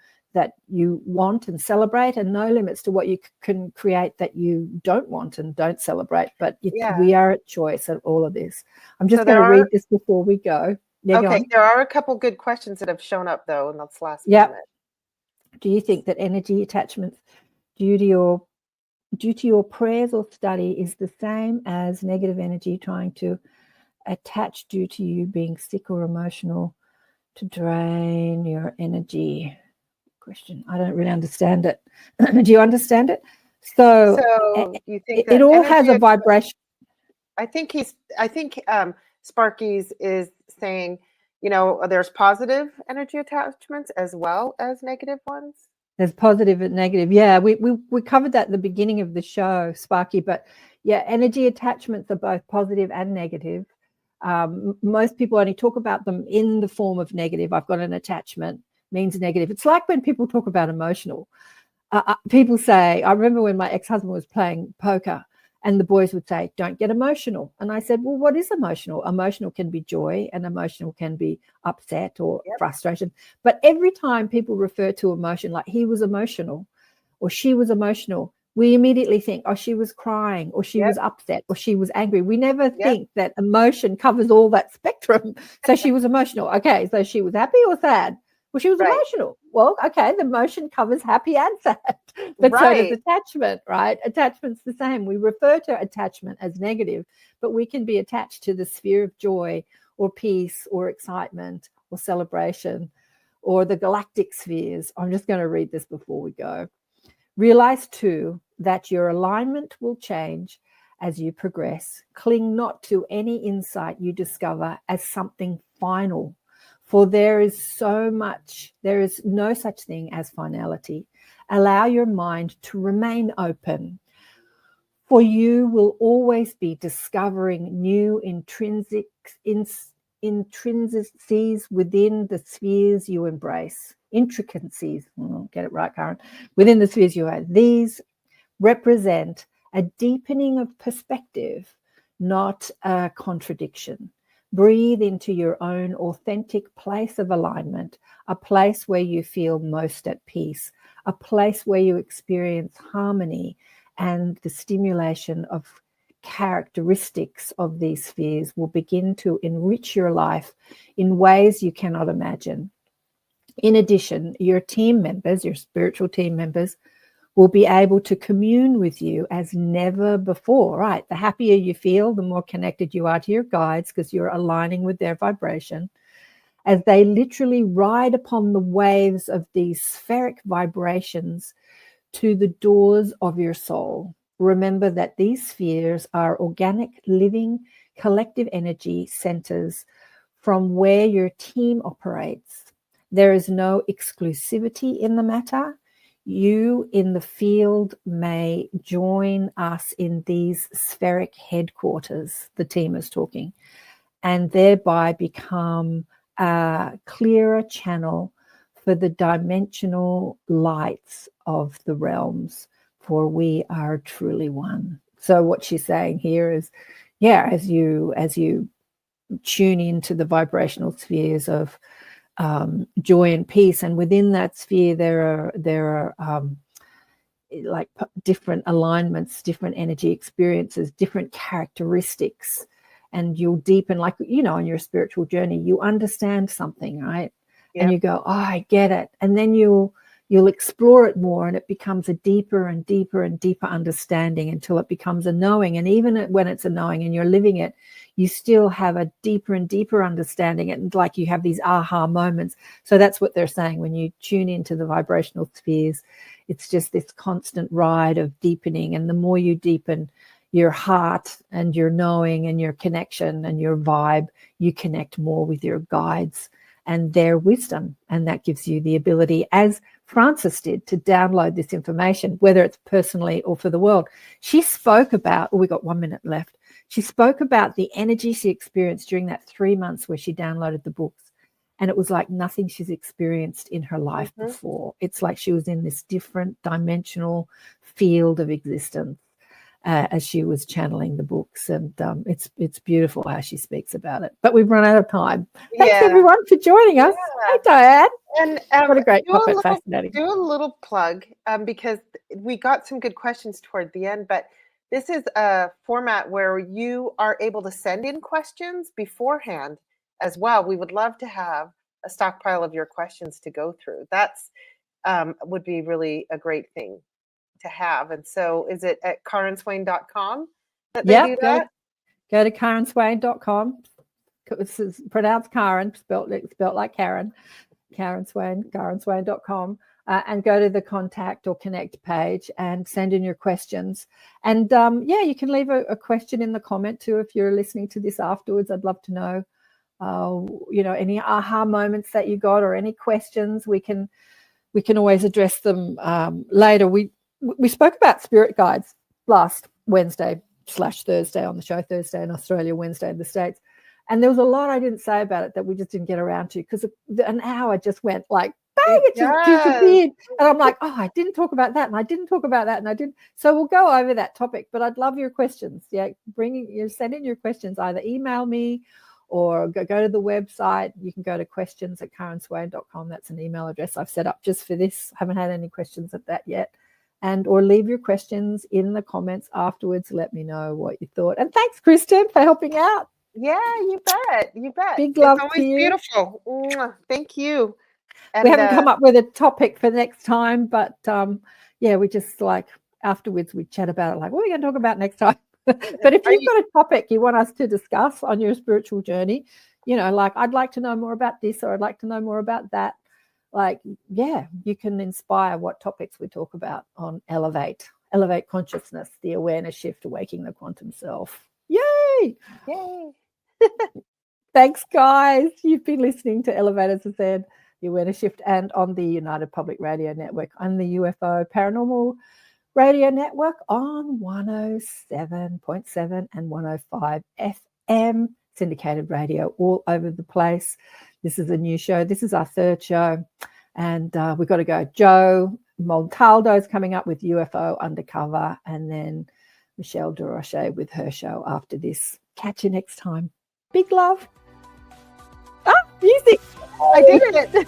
want and celebrate, and no limits to what you can create that you don't want and don't celebrate. But we are at choice of all of this. I'm just going to read this before we go. Okay, there are a couple good questions that have shown up though in this last minute. Do you think that energy attachments due to your prayers or study is the same as negative energy trying to attach due to you being sick or emotional to drain your energy? Question. I don't really understand it. Do you understand it? So you think it all has a vibration. I think Sparky's is saying, there's positive energy attachments as well as negative ones. There's positive and negative. Yeah, we covered that at the beginning of the show, Sparky. But yeah, energy attachments are both positive and negative. Most people only talk about them in the form of negative. I've got an attachment means negative. It's like when people talk about emotional. People say, I remember when my ex-husband was playing poker and the boys would say, don't get emotional. And I said, well, what is emotional? Emotional can be joy and emotional can be upset or frustration. But every time people refer to emotion, like he was emotional or she was emotional, we immediately think, oh, she was crying or she was upset or she was angry. We never think that emotion covers all that spectrum. So she was emotional. Okay, so she was happy or sad? Well, she was emotional. Well, okay, the emotion covers happy and sad. But so does attachment, right? Attachment's the same. We refer to attachment as negative, but we can be attached to the sphere of joy or peace or excitement or celebration or the galactic spheres. I'm just going to read this before we go. Realize, too, that your alignment will change as you progress. Cling not to any insight you discover as something final. For there is no such thing as finality. Allow your mind to remain open, for you will always be discovering new intrinsicies within the spheres you embrace. Intricacies, get it right, Karen, within the spheres you have. These represent a deepening of perspective, not a contradiction. Breathe into your own authentic place of alignment, a place where you feel most at peace, a place where you experience harmony and the stimulation of characteristics of these spheres will begin to enrich your life in ways you cannot imagine. In addition, your team members, your spiritual team members, will be able to commune with you as never before, right? The happier you feel, the more connected you are to your guides because you're aligning with their vibration, as they literally ride upon the waves of these spheric vibrations to the doors of your soul. Remember that these spheres are organic, living, collective energy centers from where your team operates. There is no exclusivity in the matter. You in the field may join us in these spheric headquarters, the team is talking, and thereby become a clearer channel for the dimensional lights of the realms, for we are truly one. So what she's saying here is, as you tune into the vibrational spheres of joy and peace, and within that sphere there are like different alignments, different energy experiences, different characteristics, and you'll deepen, like on your spiritual journey you understand something, right? And you go, oh, I get it, and then you'll explore it more, and it becomes a deeper and deeper and deeper understanding until it becomes a knowing. And even when it's a knowing and you're living it, you still have a deeper and deeper understanding, and like you have these aha moments. So that's what they're saying. When you tune into the vibrational spheres, it's just this constant ride of deepening. And the more you deepen your heart and your knowing and your connection and your vibe, you connect more with your guides and their wisdom. And that gives you the ability, as Frances did, to download this information, whether it's personally or for the world. She spoke about, we got 1 minute left. She spoke about the energy she experienced during that 3 months where she downloaded the books. And it was like nothing she's experienced in her life before. It's like she was in this different dimensional field of existence as she was channeling the books. And it's beautiful how she speaks about it. But we've run out of time. Thanks, everyone, for joining us. Hey, Diane. And what a great topic, fascinating. Do a little plug because we got some good questions toward the end, but this is a format where you are able to send in questions beforehand as well. We would love to have a stockpile of your questions to go through. That's would be really a great thing to have. And so is it at KarenSwain.com that they do that? Go to KarenSwain.com. It's pronounced Karen, spelt like Karen. KAren Swain, KarenSwain.com. And go to the contact or connect page and send in your questions. And you can leave a question in the comment too if you're listening to this afterwards. I'd love to know, any aha moments that you got or any questions. We can always address them later. We spoke about spirit guides last Wednesday/Thursday on the show, Thursday in Australia, Wednesday in the States. And there was a lot I didn't say about it that we just didn't get around to because an hour just went like, bang, it just disappeared. And I'm like, I didn't talk about that, and I didn't talk about that, and I didn't. So we'll go over that topic, but I'd love your questions. Yeah, send in your questions. Either email me or go to the website. You can go to questions@karenswain.com. That's an email address I've set up just for this. Haven't had any questions at that yet. Or leave your questions in the comments afterwards. Let me know what you thought. And thanks, Kristin, for helping out. Yeah, you bet. Big love to you. It's always beautiful. Thank you. And we haven't come up with a topic for next time, but we just like afterwards we chat about it, like what are we going to talk about next time? But if you've got a topic you want us to discuss on your spiritual journey, like I'd like to know more about this or I'd like to know more about that, you can inspire what topics we talk about on Elevate Consciousness, the awareness shift, awakening the quantum self. Yay! Thanks, guys. You've been listening to Elevate, as I said, the Awareness Shift, and on the United Public Radio Network on the UFO Paranormal Radio Network on 107.7 and 105 FM, syndicated radio all over the place. This is a new show. This is our third show, and we've got to go. Joe Montaldo's coming up with UFO Undercover, and then Michelle Durocher with her show after this. Catch you next time. Big love. Music. I did it.